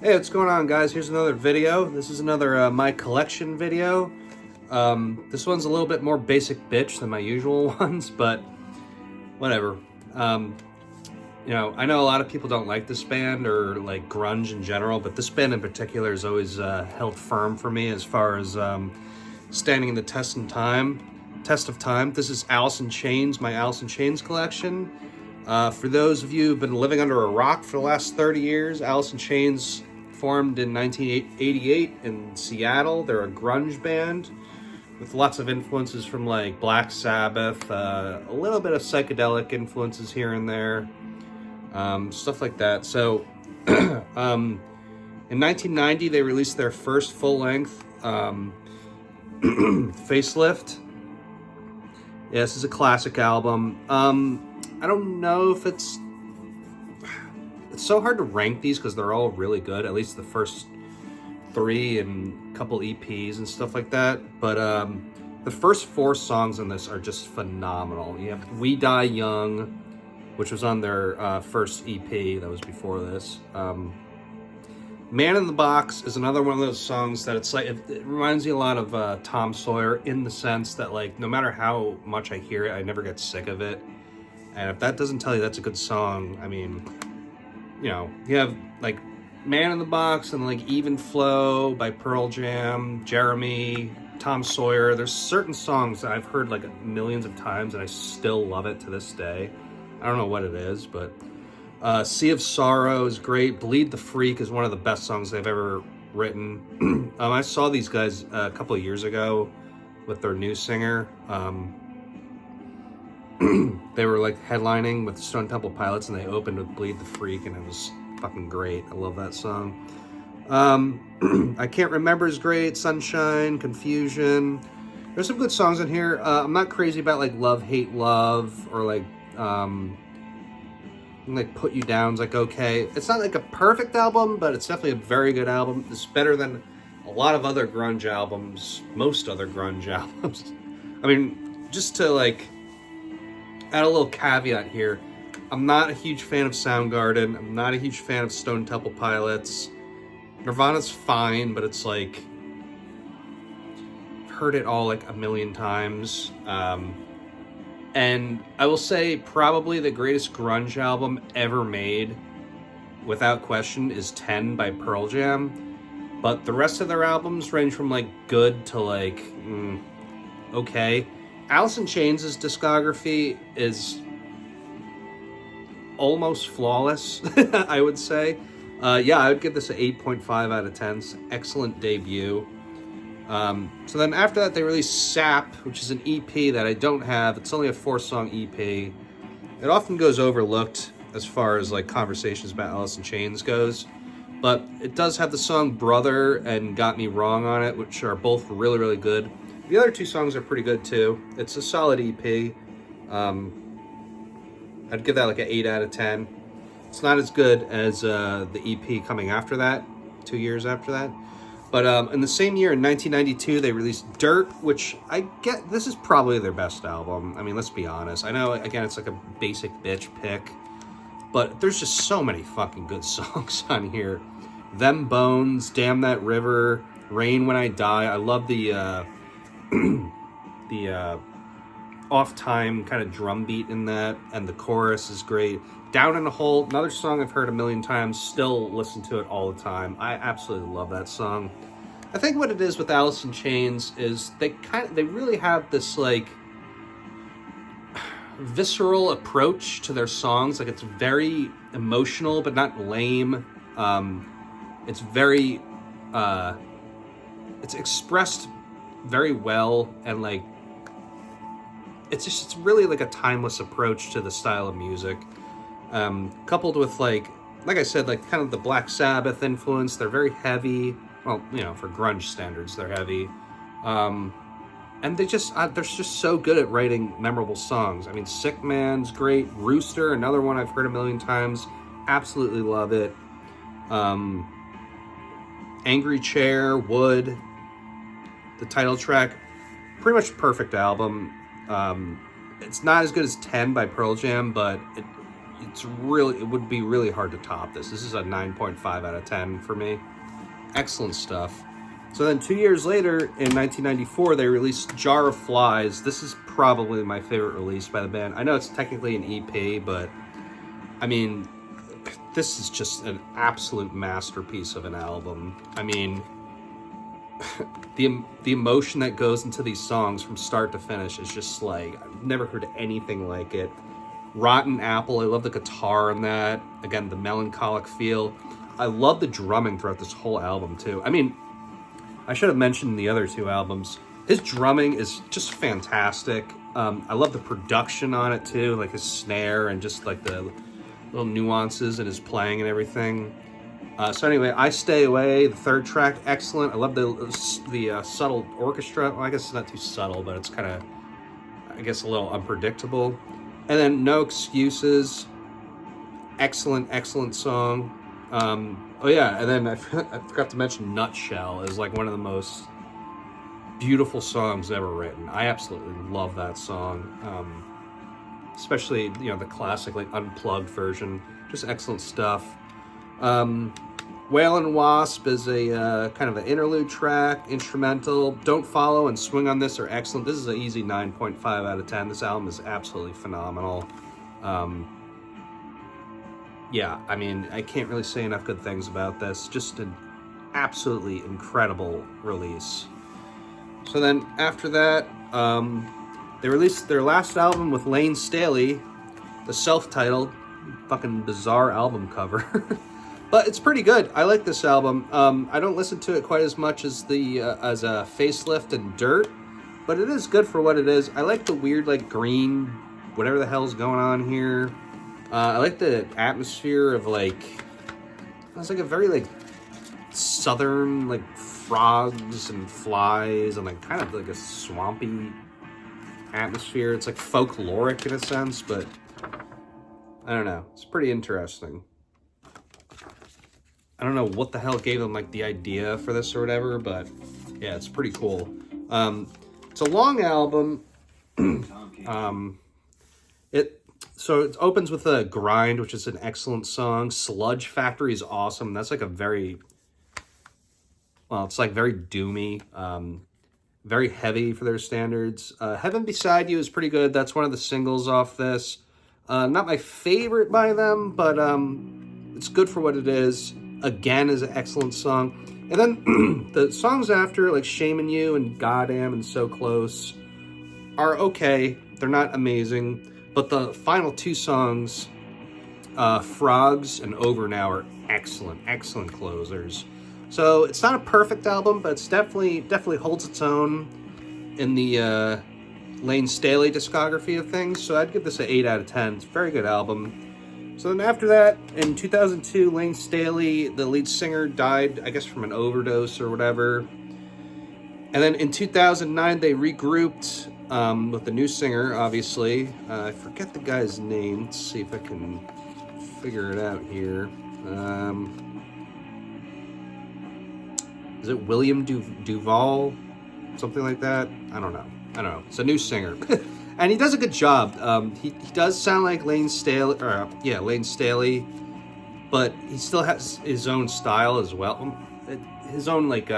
Hey, what's going on, guys? Here's another video. This is another my collection video. This one's a little bit more basic bitch than my usual ones, but whatever. Um, I know a lot of people don't like this band or like grunge in general, but this band in particular has always held firm for me as far as standing the test of time. This is Alice in Chains, my Alice in Chains collection. For those of you who've been living under a rock for the last 30 years, Alice in Chains formed in 1988 in Seattle. They're a grunge band with lots of influences from like Black Sabbath, a little bit of psychedelic influences here and there, stuff like that. So in 1990, they released their first full-length Facelift. Yeah, this is a classic album. I don't know if it's so hard to rank these because they're all really good, at least the first three and a couple EPs and stuff like that. But the first four songs on this are just phenomenal. You have We Die Young, which was on their first EP that was before this. Man in the Box is another one of those songs that it's like, it reminds me a lot of Tom Sawyer in the sense that like, no matter how much I hear it, I never get sick of it. And if that doesn't tell you that's a good song, I mean, you have like Man in the Box and like Even Flow by Pearl Jam, Jeremy, Tom Sawyer. There's certain songs that I've heard like millions of times and I still love it to this day. I don't know what it is, but Sea of Sorrow is great. Bleed the Freak is one of the best songs they've ever written. I saw these guys a couple of years ago with their new singer. They were like headlining with Stone Temple Pilots and they opened with Bleed the Freak and it was fucking great. I love that song. I Can't Remember is great. Sunshine, Confusion. There's some good songs in here. I'm not crazy about like Love, Hate, Love or like Put You Down's like okay. It's not like a perfect album, but it's definitely a very good album. It's better than a lot of other grunge albums, most other grunge albums. I mean, just to like add a little caveat here, I'm not a huge fan of Soundgarden. I'm not a huge fan of Stone Temple Pilots. Nirvana's fine, but it's like I've heard it all like a million times. And I will say probably the greatest grunge album ever made, without question, is 10 by Pearl Jam. But the rest of their albums range from like good to like okay. Alice in Chains' discography is almost flawless, I would say. Yeah, I would give this an 8.5 out of 10. It's an excellent debut. So then after that, they released Sap, which is an EP that I don't have. It's only a 4-song EP. It often goes overlooked as far as like conversations about Alice in Chains goes. But it does have the song Brother and Got Me Wrong on it, which are both really, really good. The other two songs are pretty good too. It's a solid EP. I'd give that like an 8 out of 10. It's not as good as the EP coming after that, 2 years after that. But in the same year, in 1992, they released Dirt, which I get, this is probably their best album. I mean, let's be honest. I know, again, it's like a basic bitch pick, but there's just so many fucking good songs on here. Them Bones, Damn That River, Rain When I Die. I love the off-time kind of drum beat in that, and the chorus is great. Down in a Hole, another song I've heard a million times, still listen to it all the time. I absolutely love that song. I think what it is with Alice in Chains is they really have this like visceral approach to their songs. Like it's very emotional but not lame. It's very it's expressed very well, and like it's really like a timeless approach to the style of music, coupled with like I said, like kind of the Black Sabbath influence. They're very heavy. Well, for grunge standards, they're heavy. And they're just so good at writing memorable songs. I mean, Sick Man's great. Rooster, another one I've heard a million times. Absolutely love it. Angry Chair, Wood, the title track, pretty much perfect album. It's not as good as 10 by Pearl Jam, but it would be really hard to top this. This is a 9.5 out of 10 for me. Excellent stuff. So then 2 years later, in 1994, they released Jar of Flies. This is probably my favorite release by the band. I know it's technically an EP, but I mean, this is just an absolute masterpiece of an album. I mean, the emotion that goes into these songs from start to finish is just like, I've never heard anything like it. Rotten Apple, I love the guitar in that. Again, the melancholic feel. I love the drumming throughout this whole album too. I mean, I should have mentioned the other two albums. His drumming is just fantastic. I love the production on it too, like his snare and just like the little nuances in his playing and everything. So anyway, I Stay Away, the third track, excellent. I love the subtle orchestra. Well, I guess it's not too subtle, but it's kind of, I guess, a little unpredictable. And then No Excuses, excellent song. Oh yeah, and then I forgot to mention Nutshell is like one of the most beautiful songs ever written. I absolutely love that song. Especially, you know, the classic, like, unplugged version. Just excellent stuff. Whale and Wasp is a kind of an interlude track, instrumental. Don't Follow and Swing on This are excellent. This is an easy 9.5 out of 10. This album is absolutely phenomenal. Yeah, I mean, I can't really say enough good things about this. Just an absolutely incredible release. So then after that, they released their last album with Lane Staley, the self-titled, fucking bizarre album cover. But it's pretty good. I like this album. I don't listen to it quite as much as as Facelift and Dirt, but it is good for what it is. I like the weird, like, green, whatever the hell's going on here. I like the atmosphere of, like, it's like a very, like, southern, like, frogs and flies and, like, kind of like a swampy atmosphere. It's like folkloric in a sense, but I don't know. It's pretty interesting. I don't know what the hell gave them, like, the idea for this or whatever, but yeah, it's pretty cool. It's a long album. So it opens with a Grind, which is an excellent song. Sludge Factory is awesome. That's like a very, well, it's like very doomy, very heavy for their standards. Heaven Beside You is pretty good. That's one of the singles off this. Not my favorite by them, but it's good for what it is. Again is an excellent song. And then the songs after, like Shaming You and Goddamn and So Close, are okay. They're not amazing. But the final two songs, Frogs and Over Now, are excellent closers. So it's not a perfect album, but it's definitely holds its own in the Lane Staley discography of things. So I'd give this an 8 out of 10. It's a very good album. So then after that, in 2002, Lane Staley, the lead singer, died, I guess, from an overdose or whatever. And then in 2009, they regrouped with the new singer, obviously. I forget the guy's name. Let's see if I can figure it out here. Is it William Duvall? Something like that? I don't know. It's a new singer. And he does a good job. He does sound like Lane Staley, but he still has his own style as well. His own, like,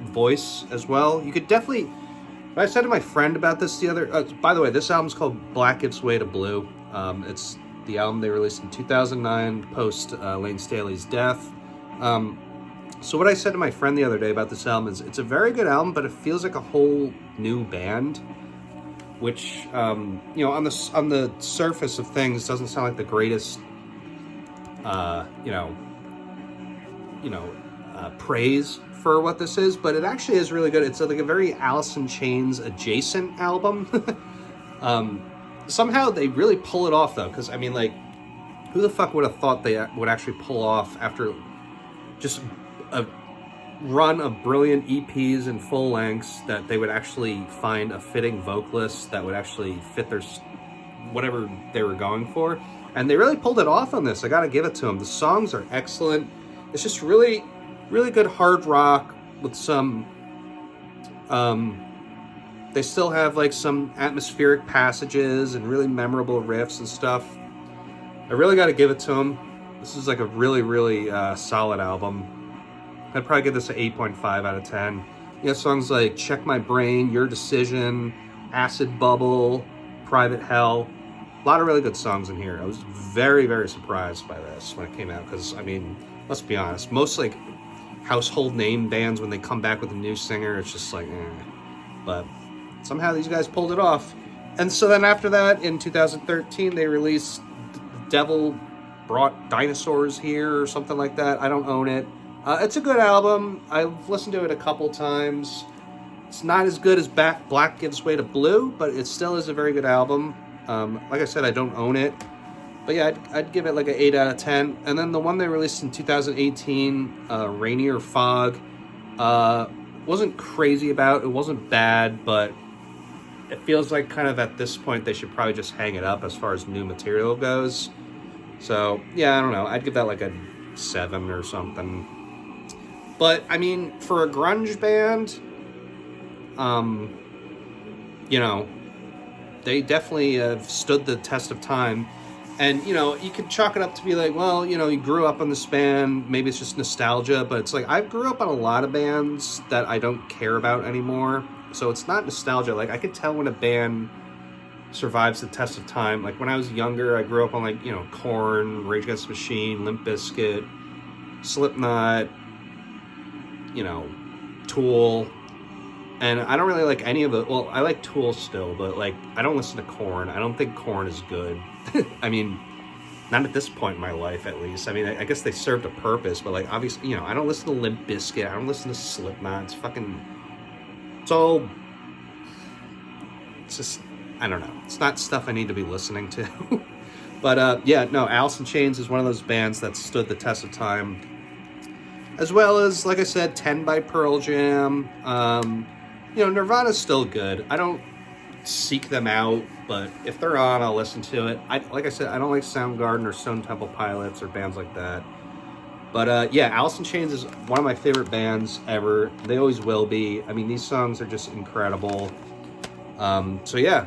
voice as well. You could definitely... I said to my friend about this the other... by the way, this album's called Black Gives Way to Blue. It's the album they released in 2009, post Lane Staley's death. So what I said to my friend the other day about this album is it's a very good album, but it feels like a whole new band, which, you know, on the surface of things doesn't sound like the greatest, praise for what this is, but it actually is really good. It's like a very Alice in Chains adjacent album. Somehow they really pull it off, though, because, I mean, like, who the fuck would have thought they would actually pull off after just a run of brilliant EPs and full lengths that they would actually find a fitting vocalist that would actually fit their whatever they were going for. And they really pulled it off on this. I gotta give it to them. The songs are excellent. It's just really good hard rock with some they still have like some atmospheric passages and really memorable riffs and stuff. I really got to give it to them. This is like a really, really solid album. I'd probably give this an 8.5 out of 10. You have songs like Check My Brain, Your Decision, Acid Bubble, Private Hell. A lot of really good songs in here. I was very, very surprised by this when it came out because, I mean, let's be honest, most like household name bands, when they come back with a new singer, it's just like, eh. But somehow these guys pulled it off. And so then after that, in 2013, they released Devil Brought Dinosaurs Here or something like that. I don't own it. It's a good album. I've listened to it a couple times. It's not as good as Black Gives Way to Blue, but it still is a very good album. Like I said, I don't own it. But yeah, I'd give it like an 8 out of 10. And then the one they released in 2018, Rainier Fog, wasn't crazy about. It wasn't bad, but it feels like kind of at this point they should probably just hang it up as far as new material goes. So yeah, I don't know. I'd give that like a 7 or something. But I mean, for a grunge band, you know, they definitely have stood the test of time. And, you know, you could chalk it up to be like, well, you know, you grew up on this band, maybe it's just nostalgia, but it's like, I grew up on a lot of bands that I don't care about anymore. So it's not nostalgia. Like, I could tell when a band survives the test of time. Like, when I was younger, I grew up on, like, you know, Korn, Rage Against the Machine, Limp Bizkit, Slipknot, you know, Tool. And I don't really like any of it. Well, I like Tool still, but, like, I don't listen to Korn. I don't think Korn is good. I mean, not at this point in my life, at least. I mean, I guess they served a purpose, but, like, obviously, you know, I don't listen to Limp Bizkit. I don't listen to Slipknot. It's fucking... It's all... It's just... I don't know. It's not stuff I need to be listening to. But, yeah, no, Alice in Chains is one of those bands that stood the test of time. As well as, like I said, 10 by Pearl Jam. You know, Nirvana's still good. I don't seek them out, but if they're on, I'll listen to it. Like I said, I don't like Soundgarden or Stone Temple Pilots or bands like that. But yeah, Alice in Chains is one of my favorite bands ever. They always will be. I mean, these songs are just incredible. So yeah,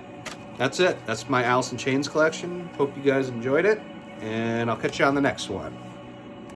that's it. That's my Alice in Chains collection. Hope you guys enjoyed it, and I'll catch you on the next one.